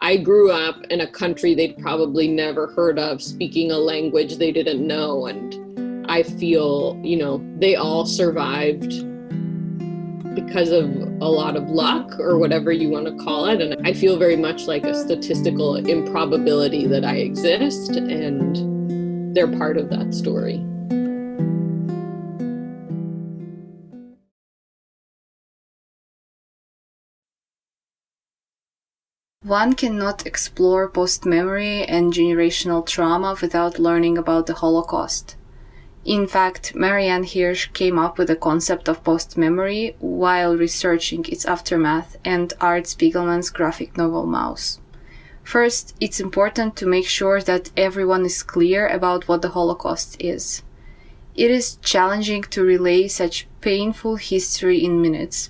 I grew up in a country they'd probably never heard of, speaking a language they didn't know. And I feel, they all survived because of a lot of luck or whatever you want to call it. And I feel very much like a statistical improbability that I exist, and they're part of that story. One cannot explore post-memory and generational trauma without learning about the Holocaust. In fact, Marianne Hirsch came up with the concept of post-memory while researching its aftermath and Art Spiegelman's graphic novel 𝐂𝐿𝐿𝐿𝐿. First, it's important to make sure that everyone is clear about what the Holocaust is. It is challenging to relay such painful history in minutes.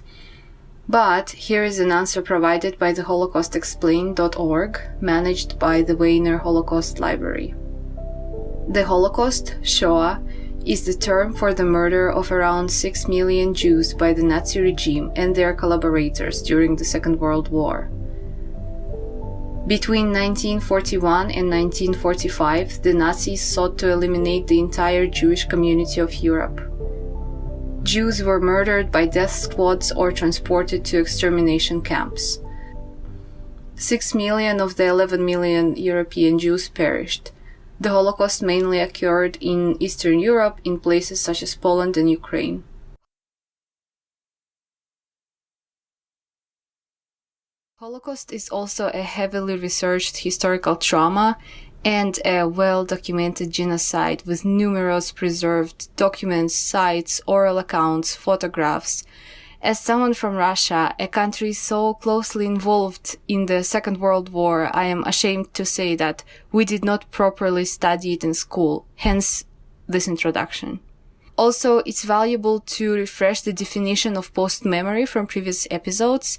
But here is an answer provided by the holocaustexplained.org, managed by the Weiner Holocaust Library. The Holocaust, Shoah, is the term for the murder of around 6 million Jews by the Nazi regime and their collaborators during the Second World War. Between 1941 and 1945, the Nazis sought to eliminate the entire Jewish community of Europe. Jews were murdered by death squads or transported to extermination camps. 6 million of the 11 million European Jews perished. The Holocaust mainly occurred in Eastern Europe, in places such as Poland and Ukraine. Holocaust is also a heavily researched historical trauma and a well-documented genocide with numerous preserved documents, sites, oral accounts, photographs. As someone from Russia, a country so closely involved in the Second World War, I am ashamed to say that we did not properly study it in school, hence this introduction. Also, it's valuable to refresh the definition of post-memory from previous episodes.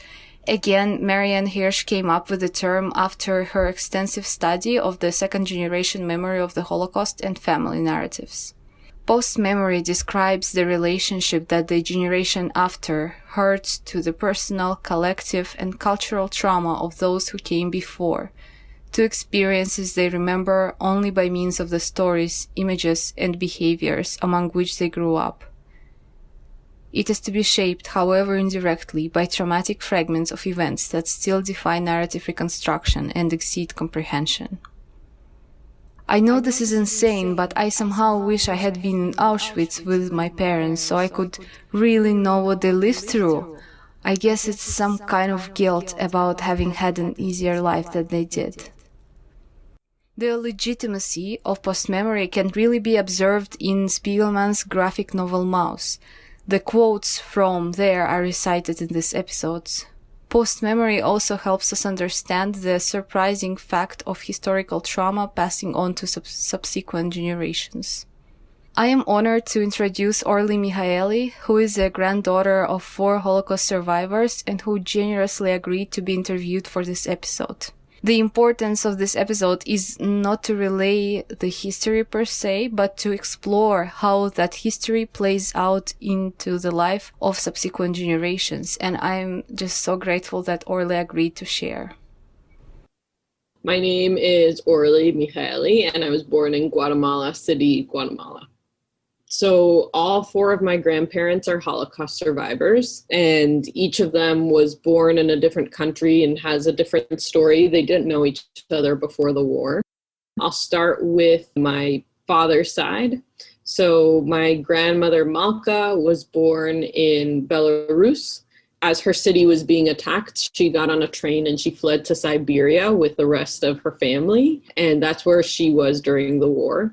Again, Marianne Hirsch came up with the term after her extensive study of the second-generation memory of the Holocaust and family narratives. Post-memory describes the relationship that the generation after had to the personal, collective, and cultural trauma of those who came before, to experiences they remember only by means of the stories, images, and behaviors among which they grew up. It is to be shaped, however indirectly, by traumatic fragments of events that still defy narrative reconstruction and exceed comprehension. I know this is insane, but I somehow wish I had been in Auschwitz with my parents so I could really know what they lived through. I guess it's some kind of guilt about having had an easier life than they did. The legitimacy of post-memory can really be observed in Spiegelman's graphic novel 𝐂𝐿𝐿𝐿𝐿. The quotes from there are recited in this episode. Post-memory also helps us understand the surprising fact of historical trauma passing on to subsequent generations. I am honored to introduce Aurelie Mikhaili, who is a granddaughter of 4 Holocaust survivors and who generously agreed to be interviewed for this episode. The importance of this episode is not to relay the history per se, but to explore how that history plays out into the life of subsequent generations. And I'm just so grateful that Aurelie agreed to share. My name is Orly Michaeli, and I was born in Guatemala City, Guatemala. So all 4 of my grandparents are Holocaust survivors, and each of them was born in a different country and has a different story. They didn't know each other before the war. I'll start with my father's side. So my grandmother Malka was born in Belarus. As her city was being attacked, she got on a train and she fled to Siberia with the rest of her family, and that's where she was during the war.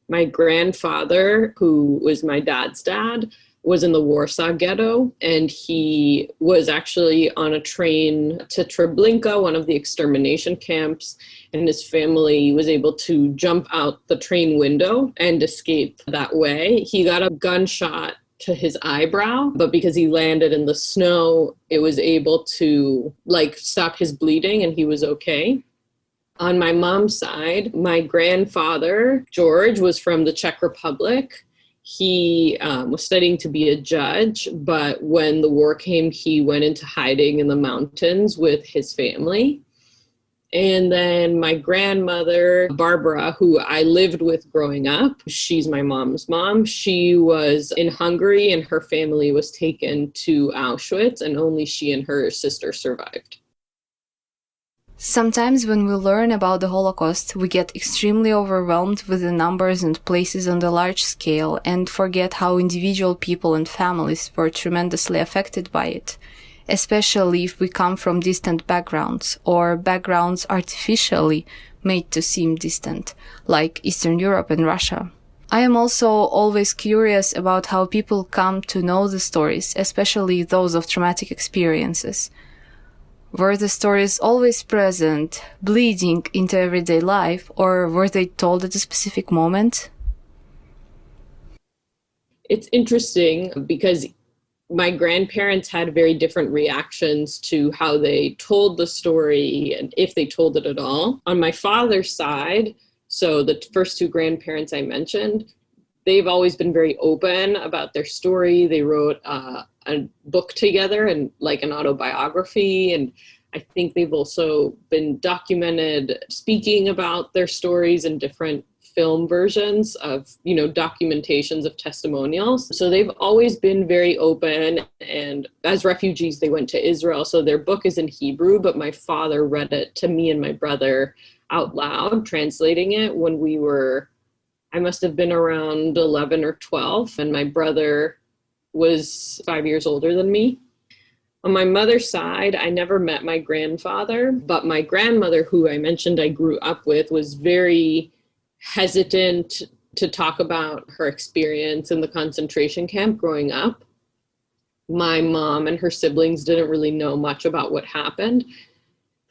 My grandfather, who was my dad's dad, was in the Warsaw Ghetto, and he was actually on a train to Treblinka, one of the extermination camps, and his family was able to jump out the train window and escape that way. He got a gunshot to his eyebrow, but because he landed in the snow, it was able to stop his bleeding, and he was okay. On my mom's side, my grandfather, George, was from the Czech Republic. He was studying to be a judge, but when the war came, he went into hiding in the mountains with his family. And then my grandmother, Barbara, who I lived with growing up, she's my mom's mom. She was in Hungary and her family was taken to Auschwitz, and only she and her sister survived. Sometimes when we learn about the Holocaust, we get extremely overwhelmed with the numbers and places on the large scale and forget how individual people and families were tremendously affected by it, especially if we come from distant backgrounds or backgrounds artificially made to seem distant, like Eastern Europe and Russia. I am also always curious about how people come to know the stories, especially those of traumatic experiences. Were the stories always present, bleeding into everyday life, or were they told at a specific moment? It's interesting because my grandparents had very different reactions to how they told the story and if they told it at all. On my father's side, so the first two grandparents I mentioned, they've always been very open about their story. They wrote a book together and like an autobiography. And I think they've also been documented speaking about their stories in different film versions of, documentations of testimonials. So they've always been very open. And as refugees, they went to Israel. So their book is in Hebrew, but my father read it to me and my brother out loud, translating it when I must have been around 11 or 12, and my brother was 5 years older than me. On my mother's side, I never met my grandfather, but my grandmother, who I mentioned I grew up with, was very hesitant to talk about her experience in the concentration camp growing up. My mom and her siblings didn't really know much about what happened.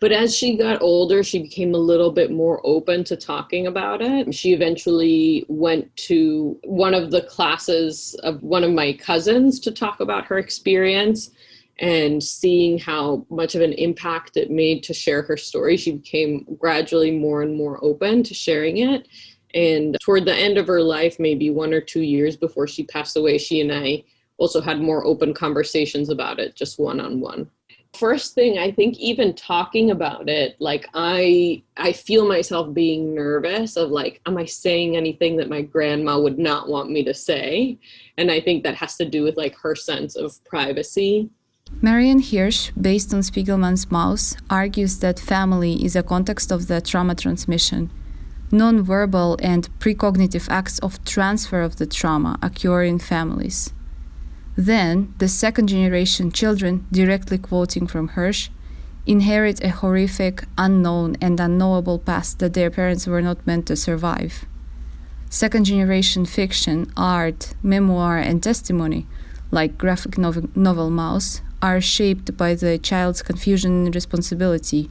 But as she got older, she became a little bit more open to talking about it. She eventually went to one of the classes of one of my cousins to talk about her experience, and seeing how much of an impact it made to share her story, she became gradually more and more open to sharing it. And toward the end of her life, maybe 1 or 2 years before she passed away, she and I also had more open conversations about it, just one-on-one. First thing, I think even talking about it, like I feel myself being nervous of like, am I saying anything that my grandma would not want me to say? And I think that has to do with like her sense of privacy. Marianne Hirsch, based on Spiegelman's mouse, argues that family is a context of the trauma transmission. Non-verbal and precognitive acts of transfer of the trauma occur in families. Then, the second-generation children, directly quoting from Hirsch, inherit a horrific, unknown, and unknowable past that their parents were not meant to survive. Second-generation fiction, art, memoir, and testimony, like graphic novel Mouse, are shaped by the child's confusion and responsibility,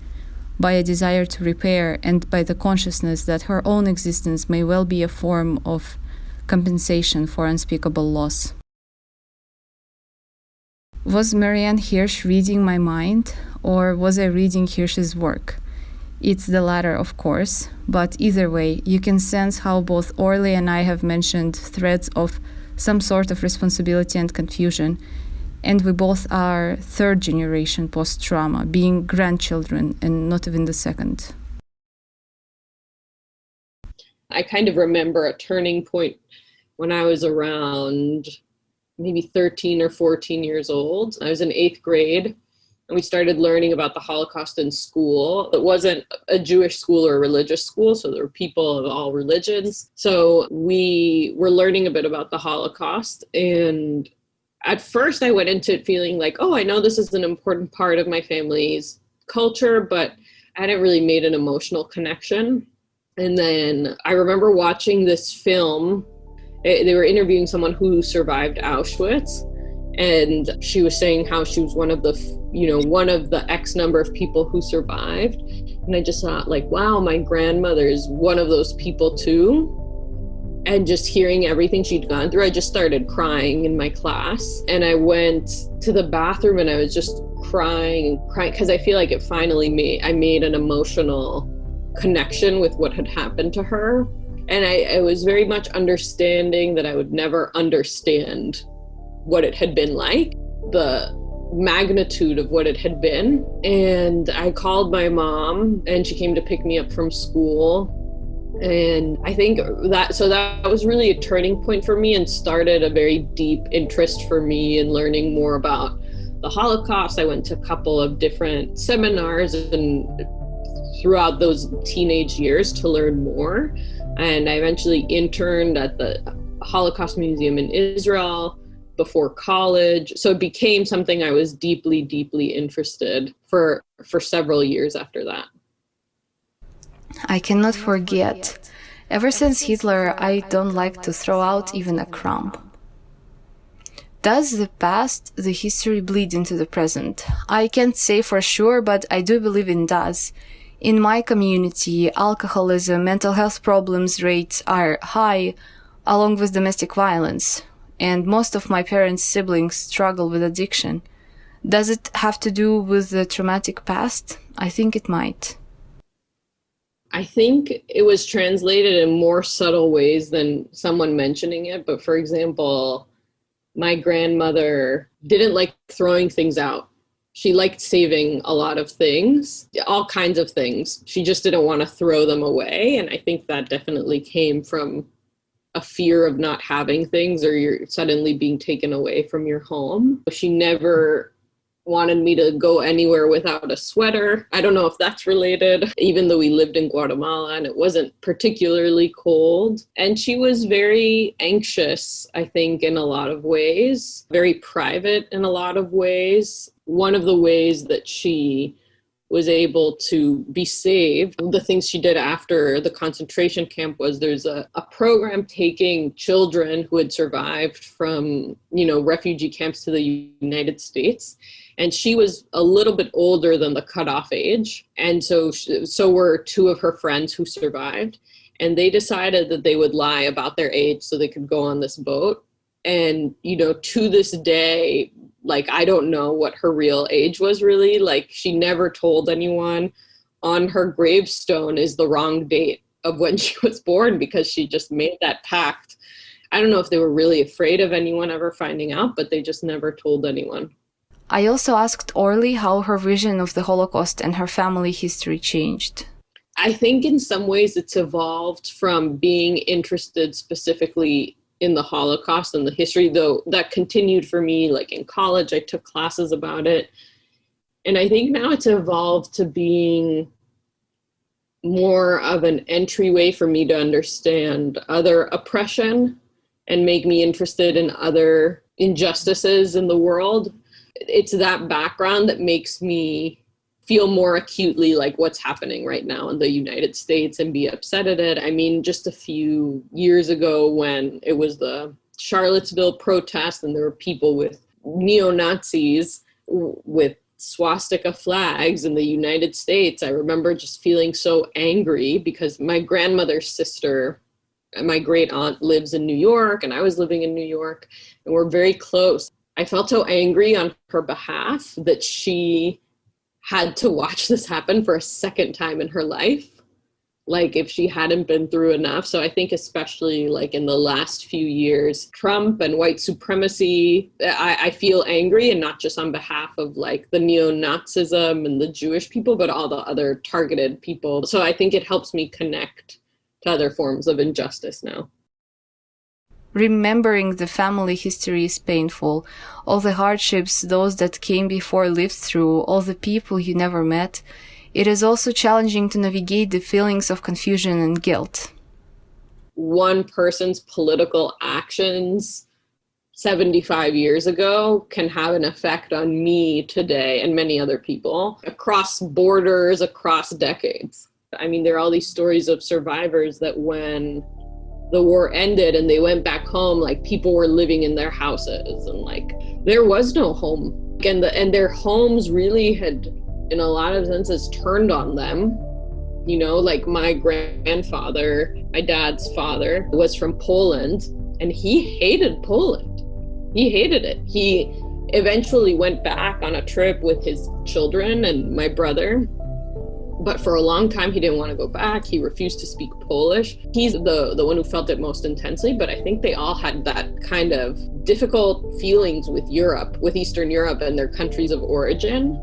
by a desire to repair, and by the consciousness that her own existence may well be a form of compensation for unspeakable loss. Was Marianne Hirsch reading my mind, or was I reading Hirsch's work? It's the latter, of course, but either way, you can sense how both Orly and I have mentioned threads of some sort of responsibility and confusion, and we both are third generation post-trauma, being grandchildren and not even the second. I kind of remember a turning point when I was around maybe 13 or 14 years old. I was in 8th grade, and we started learning about the Holocaust in school. It wasn't a Jewish school or a religious school, so there were people of all religions. So we were learning a bit about the Holocaust, and at first I went into it feeling like, oh, I know this is an important part of my family's culture, but I hadn't really made an emotional connection. And then I remember watching this film. They were interviewing someone who survived Auschwitz, and she was saying how she was one of the X number of people who survived. And I just thought like, wow, my grandmother is one of those people too. And just hearing everything she'd gone through, I just started crying in my class. And I went to the bathroom and I was just crying because I feel like I made an emotional connection with what had happened to her. And I was very much understanding that I would never understand what it had been like. The magnitude of what it had been. And I called my mom and she came to pick me up from school. And I think that was really a turning point for me and started a very deep interest for me in learning more about the Holocaust. I went to a couple of different seminars and throughout those teenage years to learn more. And I eventually interned at the Holocaust Museum in Israel before college. So it became something I was deeply, deeply interested for several years after that. I cannot forget. Ever since Hitler, I don't like to throw out even a crumb. Does the past, the history, bleed into the present? I can't say for sure, but I do believe it does. In my community, alcoholism, mental health problems rates are high, along with domestic violence. And most of my parents' siblings struggle with addiction. Does it have to do with the traumatic past? I think it might. I think it was translated in more subtle ways than someone mentioning it. But for example, my grandmother didn't like throwing things out. She liked saving a lot of things, all kinds of things. She just didn't want to throw them away. And I think that definitely came from a fear of not having things or you're suddenly being taken away from your home. She never wanted me to go anywhere without a sweater. I don't know if that's related, even though we lived in Guatemala and it wasn't particularly cold. And she was very anxious, I think, in a lot of ways, very private in a lot of ways. One of the ways that she was able to be saved, the things she did after the concentration camp was there's a program taking children who had survived from, refugee camps to the United States. And she was a little bit older than the cutoff age. And so were two of her friends who survived. And they decided that they would lie about their age so they could go on this boat. And, to this day, I don't know what her real age was really. She never told anyone. On her gravestone is the wrong date of when she was born because she just made that pact. I don't know if they were really afraid of anyone ever finding out, but they just never told anyone. I also asked Orly how her vision of the Holocaust and her family history changed. I think in some ways it's evolved from being interested specifically in the Holocaust and the history, though that continued for me. In college, I took classes about it. And I think now it's evolved to being more of an entryway for me to understand other oppression and make me interested in other injustices in the world. It's that background that makes me feel more acutely what's happening right now in the United States and be upset at it. I mean, just a few years ago when it was the Charlottesville protest and there were people with neo-Nazis with swastika flags in the United States, I remember just feeling so angry because my grandmother's sister, my great aunt, lives in New York and I was living in New York and we're very close. I felt so angry on her behalf that she had to watch this happen for a second time in her life, if she hadn't been through enough. So I think especially in the last few years, Trump and white supremacy, I feel angry, and not just on behalf of the neo-Nazism and the Jewish people, but all the other targeted people. So I think it helps me connect to other forms of injustice now. Remembering the family history is painful. All the hardships those that came before lived through, all the people you never met. It is also challenging to navigate the feelings of confusion and guilt. One person's political actions 75 years ago can have an effect on me today and many other people across borders, across decades. I mean, there are all these stories of survivors that when the war ended and they went back home, people were living in their houses and there was no home. And their homes really had, in a lot of senses, turned on them. My grandfather, my dad's father, was from Poland and he hated Poland. He hated it. He eventually went back on a trip with his children and my brother, But for a long time, he didn't want to go back. He refused to speak Polish. He's the one who felt it most intensely, but I think they all had that kind of difficult feelings with Europe, with Eastern Europe and their countries of origin.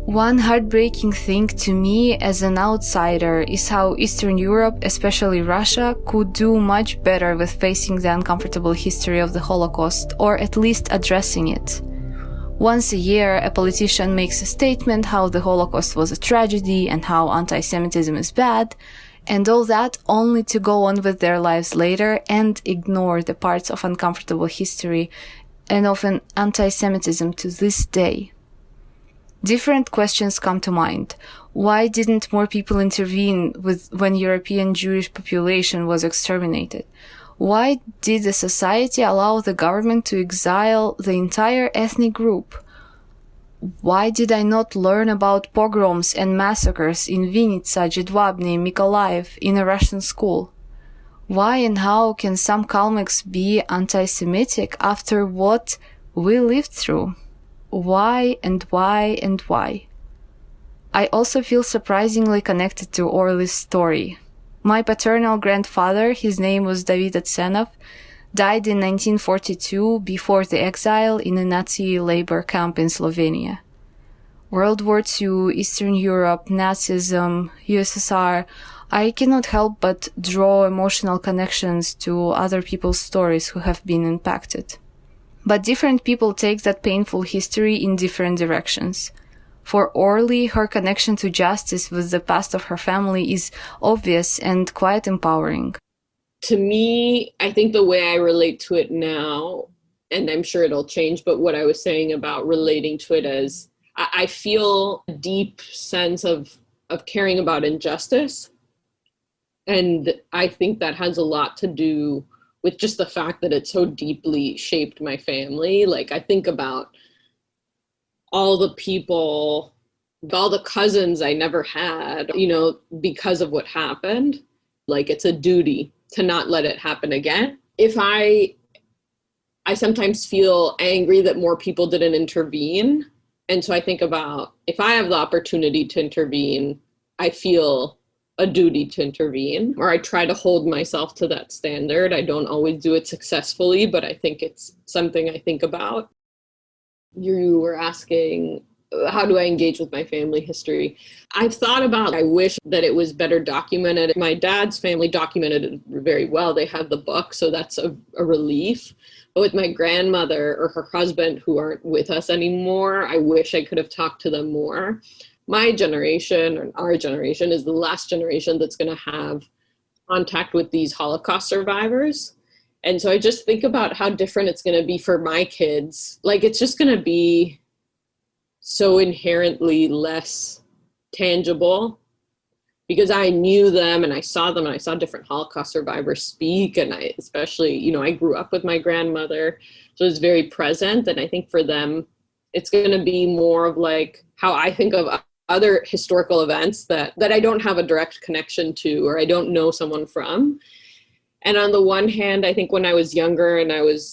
One heartbreaking thing to me as an outsider is how Eastern Europe, especially Russia, could do much better with facing the uncomfortable history of the Holocaust, or at least addressing it. Once a year, a politician makes a statement how the Holocaust was a tragedy and how anti-Semitism is bad, and all that only to go on with their lives later and ignore the parts of uncomfortable history and often anti-Semitism to this day. Different questions come to mind. Why didn't more people intervene when European Jewish population was exterminated? Why did the society allow the government to exile the entire ethnic group? Why did I not learn about pogroms and massacres in Vinnytsia, Jedwabne, Mykolaiv in a Russian school? Why and how can some 𝐂𝐿𝐿𝐵𝐿𝐴 be anti-Semitic after what we lived through? Why and why and why? I also feel surprisingly connected to Orly's story. My paternal grandfather, his name was David Atsenov, died in 1942 before the exile in a Nazi labor camp in Slovenia. World War II, Eastern Europe, Nazism, USSR, I cannot help but draw emotional connections to other people's stories who have been impacted. But different people take that painful history in different directions. For Orly, her connection to justice with the past of her family is obvious and quite empowering. To me, I think the way I relate to it now, and I'm sure it'll change, but what I was saying about relating to it as, I feel a deep sense of caring about injustice. And I think that has a lot to do with just the fact that it so deeply shaped my family. Like, I think about all the people, all the cousins I never had, because of what happened. Like, it's a duty to not let it happen again. If I sometimes feel angry that more people didn't intervene. And so I think about, if I have the opportunity to intervene, I feel a duty to intervene, or I try to hold myself to that standard. I don't always do it successfully, but I think it's something I think about. You were asking, how do I engage with my family history? I've thought about, I wish that it was better documented. My dad's family documented it very well. They have the book, so that's a relief. But with my grandmother or her husband, who aren't with us anymore, I wish I could have talked to them more. My generation, or our generation, is the last generation that's going to have contact with these Holocaust survivors. And so I just think about how different it's going to be for my kids. Like, it's just going to be so inherently less tangible, because I knew them and I saw them and I saw different Holocaust survivors speak. And I especially, I grew up with my grandmother, so it's very present. And I think for them, it's going to be more of like how I think of other historical events that I don't have a direct connection to, or I don't know someone from. And on the one hand, I think when I was younger and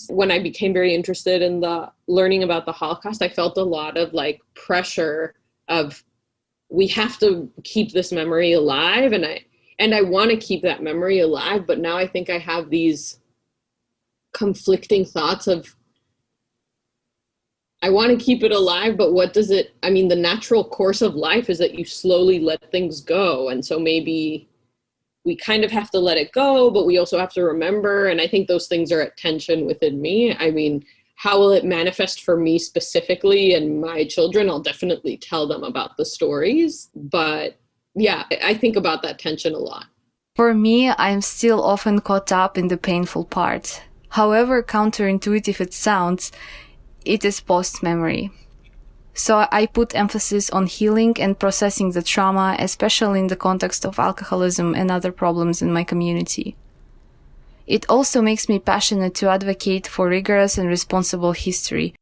when I became very interested in the learning about the Holocaust, I felt a lot of like pressure of, we have to keep this memory alive. And I want to keep that memory alive. But now I think I have these conflicting thoughts of, I want to keep it alive, but the natural course of life is that you slowly let things go. And so maybe we kind of have to let it go, but we also have to remember. And I think those things are at tension within me. I mean, how will it manifest for me specifically and my children? I'll definitely tell them about the stories. But yeah, I think about that tension a lot. For me, I'm still often caught up in the painful part. However counterintuitive it sounds, it is post-memory. So I put emphasis on healing and processing the trauma, especially in the context of alcoholism and other problems in my community. It also makes me passionate to advocate for rigorous and responsible history.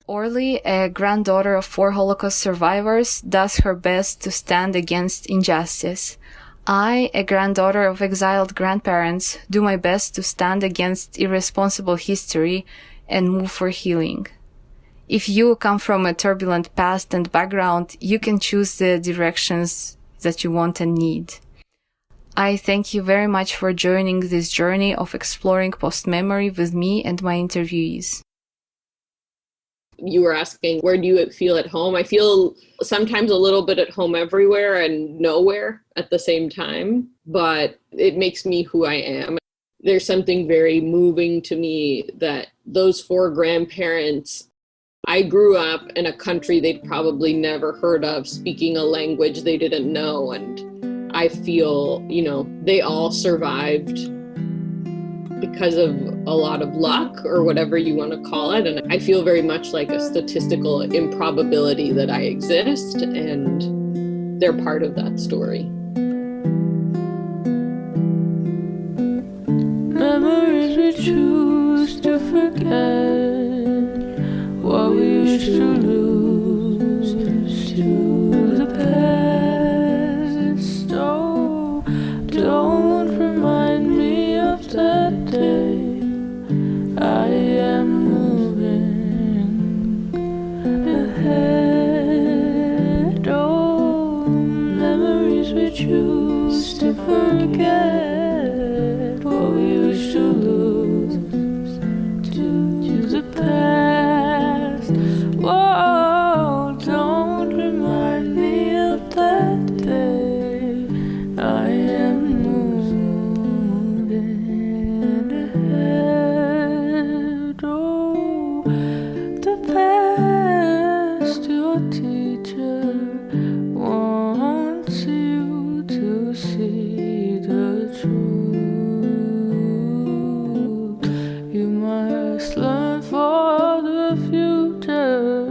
Orly, a granddaughter of 4 Holocaust survivors, does her best to stand against injustice. I, a granddaughter of exiled grandparents, do my best to stand against irresponsible history and move for healing. If you come from a turbulent past and background, you can choose the directions that you want and need. I thank you very much for joining this journey of exploring post-memory with me and my interviewees. You were asking, where do you feel at home? I feel sometimes a little bit at home everywhere and nowhere at the same time, but it makes me who I am. There's something very moving to me that those 4 grandparents, I grew up in a country they'd probably never heard of, speaking a language they didn't know, and I feel, they all survived because of a lot of luck or whatever you want to call it. And I feel very much like a statistical improbability that I exist, and they're part of that story. Memories we choose to forget, what we used to lose to the past. Oh, don't remind me of that day. I am moving ahead. Oh, memories we choose to forget, what we used to lose to the past. Whoa, don't remind me of that day. I am moving ahead. Oh, the past, your teacher wants you to see the truth. You must learn for the future,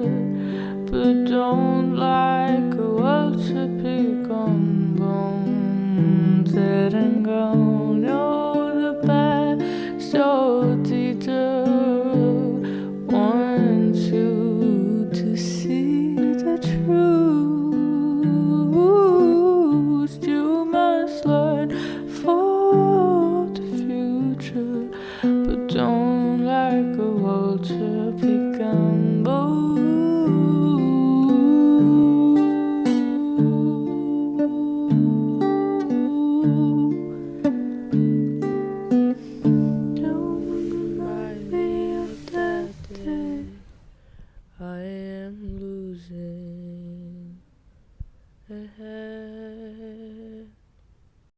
but don't like a world to pick on bones that and gone. You're the past, your teacher wants you to see the truth. You must learn for the future, but don't like a vulture pick